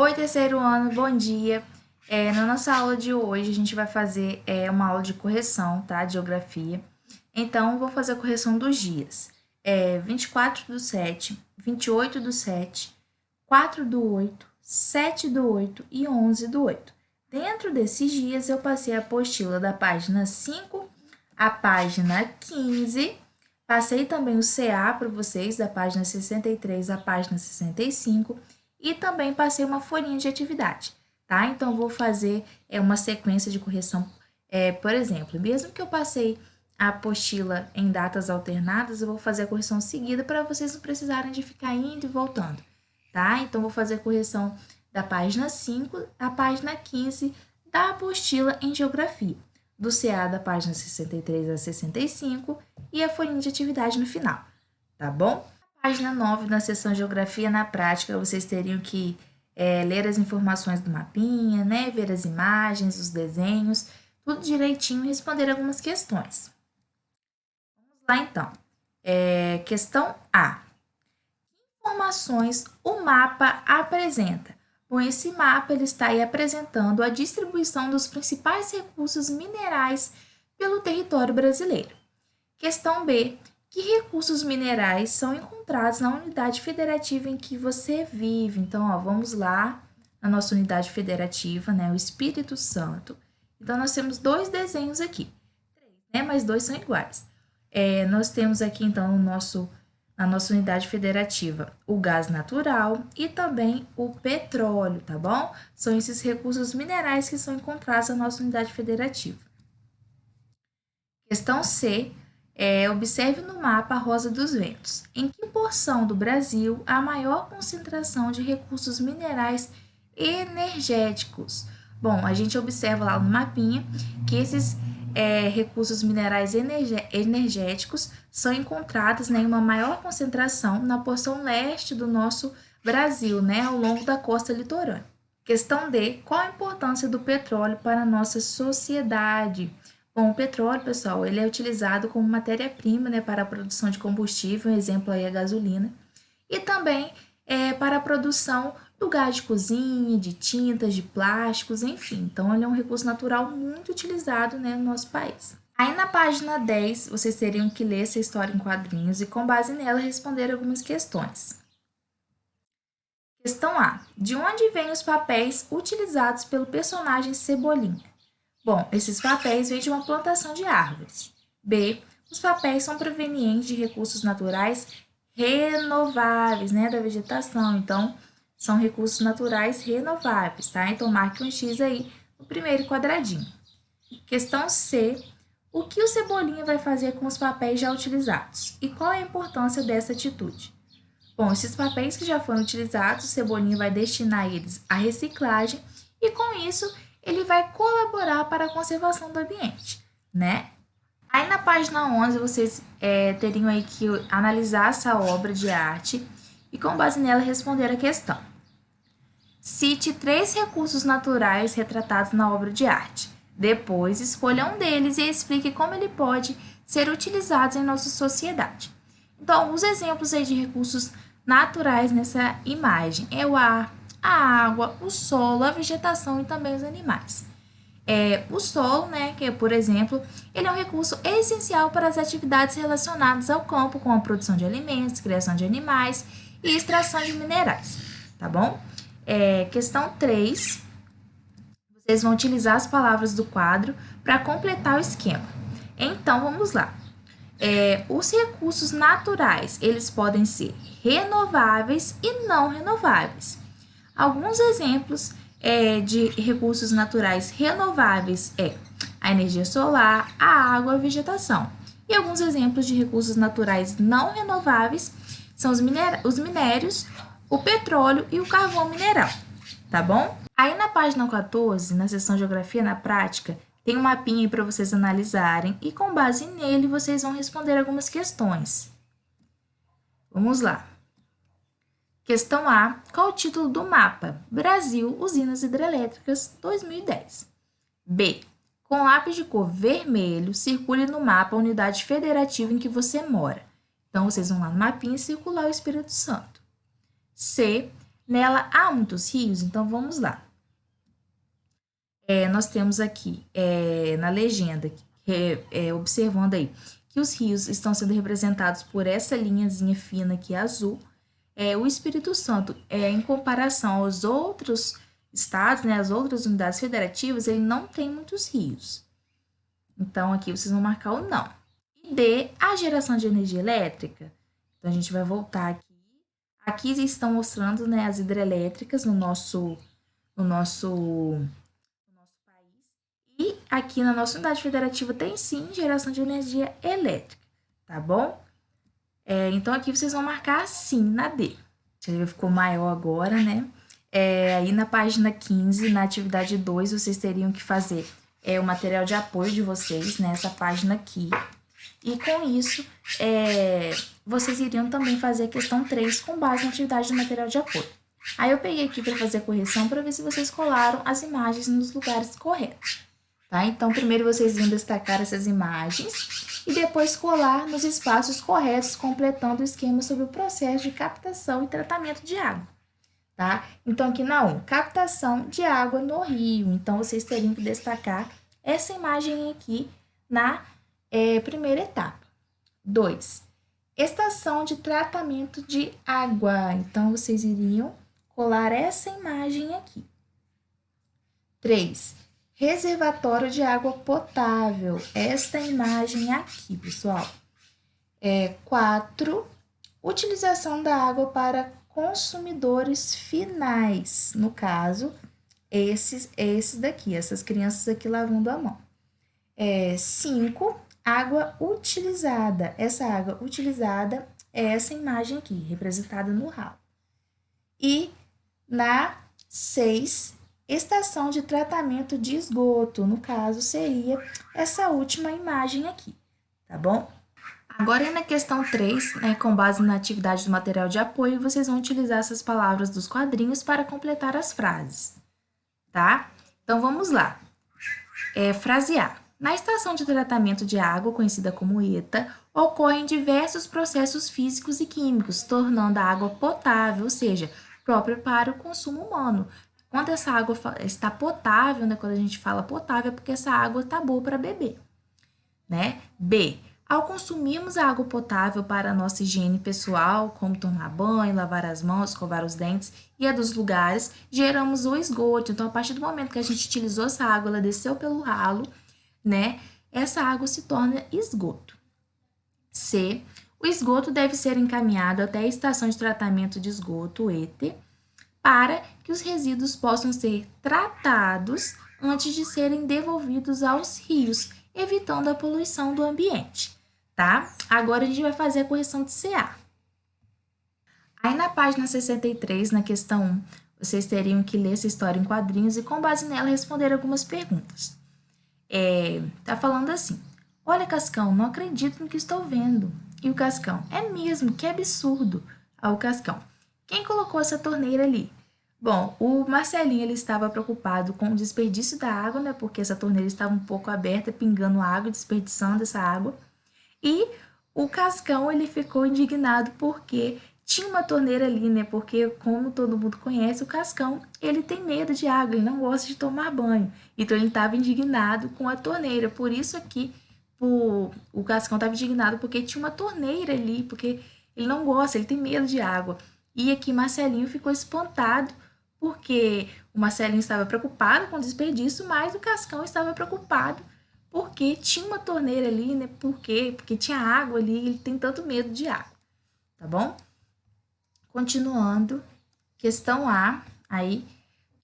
Oi, terceiro ano, bom dia. Na nossa aula de hoje, a gente vai fazer uma aula de correção, tá? De geografia. Então, eu vou fazer a correção dos dias. 24/7, 28/7, 4/8, 7/8 e 11/8. Dentro desses dias, eu passei a apostila da página 5 à página 15. Passei também o CA para vocês, da página 63 à página 65. E também passei uma folhinha de atividade, tá? Então, eu vou fazer uma sequência de correção. Por exemplo, mesmo que eu passei a apostila em datas alternadas, eu vou fazer a correção seguida para vocês não precisarem de ficar indo e voltando, tá? Então, vou fazer a correção da página 5 à página 15 da apostila em geografia, do CA da página 63 a 65 e a folhinha de atividade no final, tá bom? Página 9, na seção Geografia na Prática, vocês teriam que ler as informações do mapinha, né? Ver as imagens, os desenhos, tudo direitinho e responder algumas questões. Vamos lá, então. Questão A. Que informações o mapa apresenta? Bom, esse mapa ele está aí apresentando a distribuição dos principais recursos minerais pelo território brasileiro. Questão B. Que recursos minerais são encontrados na unidade federativa em que você vive? Então, vamos lá na nossa unidade federativa, né? O Espírito Santo. Então, nós temos dois desenhos aqui, né? Mas dois são iguais. Nós temos aqui, então, na nossa unidade federativa, o gás natural e também o petróleo, tá bom? São esses recursos minerais que são encontrados na nossa unidade federativa. Questão C. Observe no mapa a Rosa dos Ventos. Em que porção do Brasil há maior concentração de recursos minerais energéticos? Bom, a gente observa lá no mapinha que esses recursos minerais energéticos são encontrados em uma maior concentração na porção leste do nosso Brasil, né, ao longo da costa litorânea. Questão D. Qual a importância do petróleo para a nossa sociedade? Bom, o petróleo, pessoal, ele é utilizado como matéria-prima, né, para a produção de combustível, um exemplo aí é a gasolina, e também para a produção do gás de cozinha, de tintas, de plásticos, enfim. Então, ele é um recurso natural muito utilizado, né, no nosso país. Aí, na página 10, vocês teriam que ler essa história em quadrinhos e, com base nela, responder algumas questões. Questão A. De onde vêm os papéis utilizados pelo personagem Cebolinha? Bom, esses papéis vêm de uma plantação de árvores. B. Os papéis são provenientes de recursos naturais renováveis, né, da vegetação. Então, são recursos naturais renováveis, tá? Então, marque um X aí no primeiro quadradinho. Questão C. O que o Cebolinha vai fazer com os papéis já utilizados? E qual é a importância dessa atitude? Bom, esses papéis que já foram utilizados, o Cebolinha vai destinar eles à reciclagem e, com isso, ele vai colaborar para a conservação do ambiente, né? Aí na página 11 vocês teriam aí que analisar essa obra de arte e com base nela responder a questão. Cite 3 recursos naturais retratados na obra de arte. Depois, escolha um deles e explique como ele pode ser utilizado em nossa sociedade. Então, alguns exemplos aí de recursos naturais nessa imagem é o ar, a água, o solo, a vegetação e também os animais. O solo, né, que por exemplo, ele é um recurso essencial para as atividades relacionadas ao campo, com a produção de alimentos, criação de animais e extração de minerais, tá bom? Questão 3, vocês vão utilizar as palavras do quadro para completar o esquema. Então, vamos lá. Os recursos naturais, eles podem ser renováveis e não renováveis. Alguns exemplos de recursos naturais renováveis a energia solar, a água, a vegetação. E alguns exemplos de recursos naturais não renováveis são os minérios, o petróleo e o carvão mineral, tá bom? Aí na página 14, na seção Geografia na Prática, tem um mapinha para vocês analisarem e com base nele vocês vão responder algumas questões. Vamos lá. Questão A. Qual o título do mapa? Brasil, Usinas Hidrelétricas 2010. B. Com lápis de cor vermelho, circule no mapa a unidade federativa em que você mora. Então, vocês vão lá no mapinha e circular o Espírito Santo. C. nela há muitos rios? Então, vamos lá. Nós temos aqui na legenda, observando aí, que os rios estão sendo representados por essa linhazinha fina aqui azul. O Espírito Santo, em comparação aos outros estados, né, as outras unidades federativas, ele não tem muitos rios. Então, aqui vocês vão marcar o não. E D, a geração de energia elétrica. Então, a gente vai voltar aqui. Aqui estão mostrando, né, as hidrelétricas no nosso país. E aqui na nossa unidade federativa tem sim geração de energia elétrica, tá bom? Então, aqui vocês vão marcar sim na D. Ficou maior agora, né? Aí na página 15, na atividade 2, vocês teriam que fazer o material de apoio de vocês, nessa página aqui. E com isso, vocês iriam também fazer a questão 3 com base na atividade do material de apoio. Aí eu peguei aqui para fazer a correção para ver se vocês colaram as imagens nos lugares corretos. Tá? Então, primeiro vocês iam destacar essas imagens e depois colar nos espaços corretos, completando o esquema sobre o processo de captação e tratamento de água. Tá? Então, aqui na 1, captação de água no rio. Então, vocês teriam que destacar essa imagem aqui na primeira etapa. 2, estação de tratamento de água. Então, vocês iriam colar essa imagem aqui. 3, reservatório de água potável. Esta imagem aqui, pessoal. 4, utilização da água para consumidores finais. No caso, esses daqui, essas crianças aqui lavando a mão. 5, água utilizada. Essa água utilizada é essa imagem aqui, representada no ralo. E na 6, estação de tratamento de esgoto. No caso, seria essa última imagem aqui, tá bom? Agora, na questão 3, né, com base na atividade do material de apoio, vocês vão utilizar essas palavras dos quadrinhos para completar as frases, tá? Então, vamos lá. Frase A. Na estação de tratamento de água, conhecida como ETA, ocorrem diversos processos físicos e químicos, tornando a água potável, ou seja, própria para o consumo humano. Quando essa água está potável, né, quando a gente fala potável, é porque essa água está boa para beber, né? B. Ao consumirmos a água potável para a nossa higiene pessoal, como tomar banho, lavar as mãos, escovar os dentes e a dos lugares, geramos o esgoto. Então, a partir do momento que a gente utilizou essa água, ela desceu pelo ralo, né? Essa água se torna esgoto. C. O esgoto deve ser encaminhado até a estação de tratamento de esgoto, ET, para que os resíduos possam ser tratados antes de serem devolvidos aos rios, evitando a poluição do ambiente, tá? Agora a gente vai fazer a correção de CA. Aí na página 63, na questão 1, vocês teriam que ler essa história em quadrinhos e com base nela responder algumas perguntas. Tá falando assim: olha, Cascão, não acredito no que estou vendo. E o Cascão: é mesmo, que absurdo. Ao Cascão: quem colocou essa torneira ali? Bom, o Marcelinho ele estava preocupado com o desperdício da água, né? Porque essa torneira estava um pouco aberta, pingando água, desperdiçando essa água. E o Cascão ele ficou indignado porque tinha uma torneira ali, né? Porque, como todo mundo conhece, o Cascão ele tem medo de água, ele não gosta de tomar banho. Então, ele estava indignado com a torneira. Por isso aqui, o Cascão estava indignado porque tinha uma torneira ali, porque ele não gosta, ele tem medo de água. E aqui Marcelinho ficou espantado porque o Marcelinho estava preocupado com o desperdício, mas o Cascão estava preocupado porque tinha uma torneira ali, né? Por quê? Porque tinha água ali e ele tem tanto medo de água, tá bom? Continuando, questão A, aí,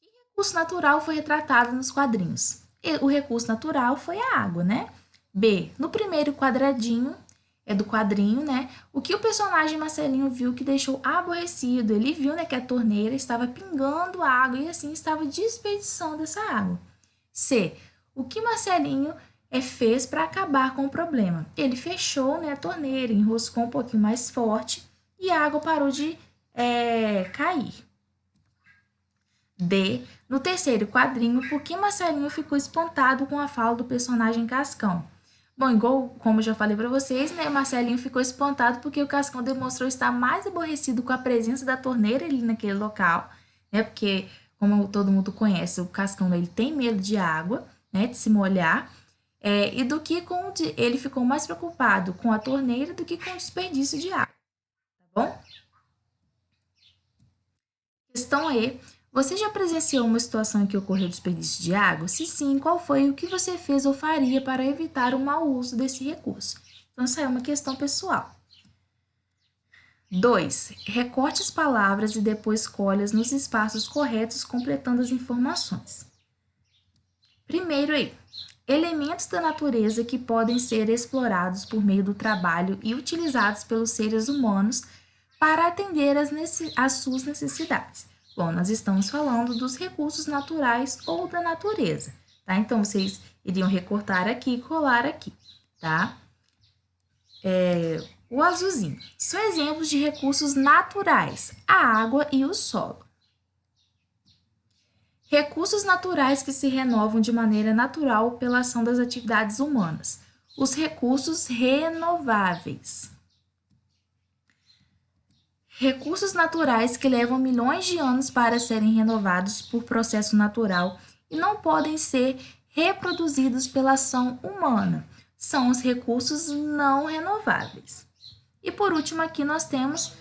que recurso natural foi retratado nos quadrinhos? O recurso natural foi a água, né? B, no primeiro quadradinho, do quadrinho, né? O que o personagem Marcelinho viu que deixou aborrecido? Ele viu, né, que a torneira estava pingando água e assim estava desperdiçando essa água. C, o que Marcelinho fez para acabar com o problema? Ele fechou, né, a torneira, enroscou um pouquinho mais forte e a água parou de cair. D, no terceiro quadrinho, por que Marcelinho ficou espantado com a fala do personagem Cascão? Bom, igual como eu já falei para vocês, né, Marcelinho ficou espantado porque o Cascão demonstrou estar mais aborrecido com a presença da torneira ali naquele local, né, porque, como todo mundo conhece, o Cascão ele tem medo de água, né, de se molhar, e do que ele ficou mais preocupado com a torneira do que com o desperdício de água, tá bom? Questão E. Você já presenciou uma situação em que ocorreu desperdício de água? Se sim, qual foi o que você fez ou faria para evitar o mau uso desse recurso? Então, isso é uma questão pessoal. 2. Recorte as palavras e depois colhe-as nos espaços corretos, completando as informações. Primeiro aí, elementos da natureza que podem ser explorados por meio do trabalho e utilizados pelos seres humanos para atender às suas necessidades. Bom, nós estamos falando dos recursos naturais ou da natureza, tá? Então, vocês iriam recortar aqui e colar aqui, tá? O azulzinho. São exemplos de recursos naturais, a água e o solo. Recursos naturais que se renovam de maneira natural pela ação das atividades humanas. Os recursos renováveis. Recursos naturais que levam milhões de anos para serem renovados por processo natural e não podem ser reproduzidos pela ação humana. São os recursos não renováveis. E por último aqui nós temos,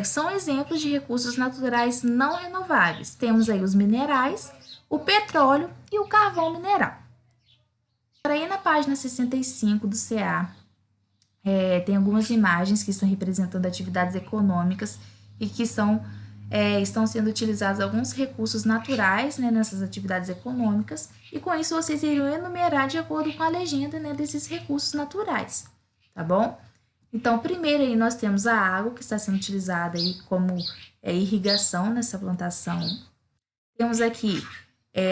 são exemplos de recursos naturais não renováveis. Temos aí os minerais, o petróleo e o carvão mineral. Aí na página 65 do CA, tem algumas imagens que estão representando atividades econômicas e que estão sendo utilizados alguns recursos naturais, né, nessas atividades econômicas, e com isso vocês irão enumerar de acordo com a legenda, né, desses recursos naturais, tá bom? Então, primeiro aí nós temos a água que está sendo utilizada aí como irrigação nessa plantação. Temos aqui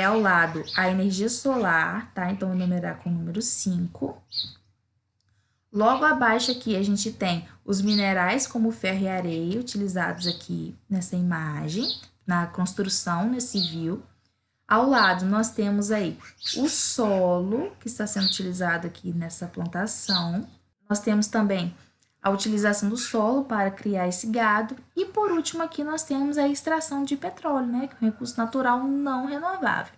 ao lado a energia solar, tá? Então, vou enumerar com o número 5. Logo abaixo aqui a gente tem os minerais como ferro e areia utilizados aqui nessa imagem, na construção, né, civil. Ao lado nós temos aí o solo que está sendo utilizado aqui nessa plantação. Nós temos também a utilização do solo para criar esse gado. E por último aqui nós temos a extração de petróleo, né, que é um recurso natural não renovável.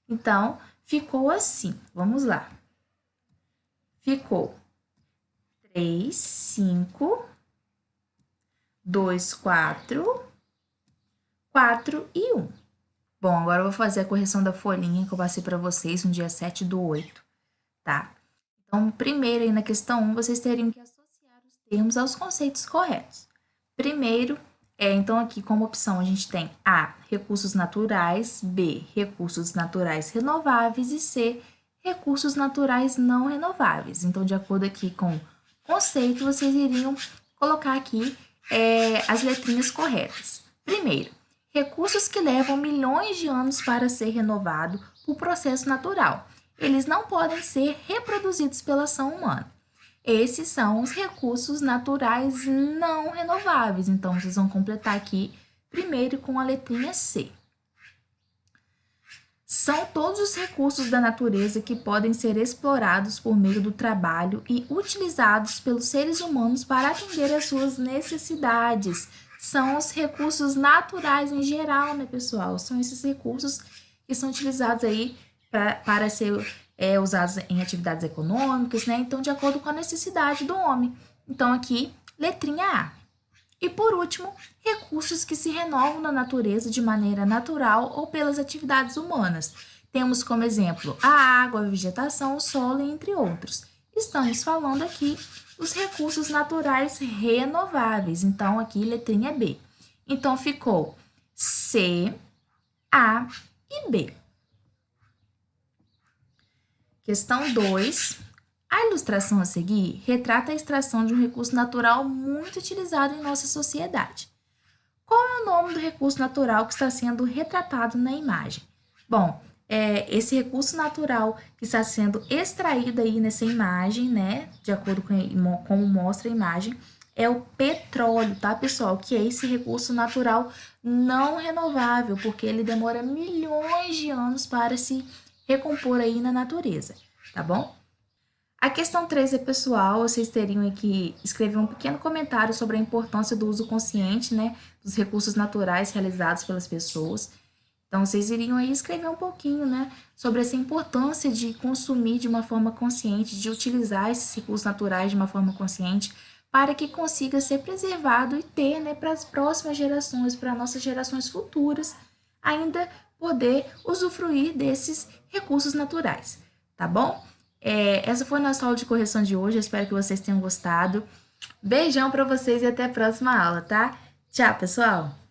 Então, ficou assim, vamos lá. Ficou 3, 5, 2, 4, 4 e 1. Bom, agora eu vou fazer a correção da folhinha que eu passei para vocês no dia 7/8, tá? Então, primeiro aí na questão 1, vocês teriam que associar os termos aos conceitos corretos. Primeiro, então aqui como opção a gente tem A, recursos naturais, B, recursos naturais renováveis e C, recursos naturais não renováveis. Então, de acordo aqui com conceito, vocês iriam colocar aqui as letrinhas corretas. Primeiro, recursos que levam milhões de anos para ser renovado por processo natural. Eles não podem ser reproduzidos pela ação humana. Esses são os recursos naturais não renováveis. Então, vocês vão completar aqui primeiro com a letrinha C. São todos os recursos da natureza que podem ser explorados por meio do trabalho e utilizados pelos seres humanos para atender às suas necessidades. São os recursos naturais em geral, né, pessoal? São esses recursos que são utilizados aí para ser usados em atividades econômicas, né? Então, de acordo com a necessidade do homem. Então, aqui, letrinha A. E por último, recursos que se renovam na natureza de maneira natural ou pelas atividades humanas. Temos como exemplo a água, a vegetação, o solo, entre outros. Estamos falando aqui dos recursos naturais renováveis. Então, aqui, letrinha B. Então, ficou C, A e B. Questão 2. A ilustração a seguir retrata a extração de um recurso natural muito utilizado em nossa sociedade. Qual é o nome do recurso natural que está sendo retratado na imagem? Bom, esse recurso natural que está sendo extraído aí nessa imagem, né, de acordo com como mostra a imagem, é o petróleo, tá, pessoal? Que é esse recurso natural não renovável, porque ele demora milhões de anos para se recompor aí na natureza, tá bom? A questão 3 é pessoal, vocês teriam que escrever um pequeno comentário sobre a importância do uso consciente, né, dos recursos naturais realizados pelas pessoas. Então, vocês iriam aí escrever um pouquinho, né, sobre essa importância de consumir de uma forma consciente, de utilizar esses recursos naturais de uma forma consciente, para que consiga ser preservado e ter, né, para as próximas gerações, para nossas gerações futuras, ainda poder usufruir desses recursos naturais, tá bom? Essa foi a nossa aula de correção de hoje, eu espero que vocês tenham gostado. Beijão para vocês e até a próxima aula, tá? Tchau, pessoal!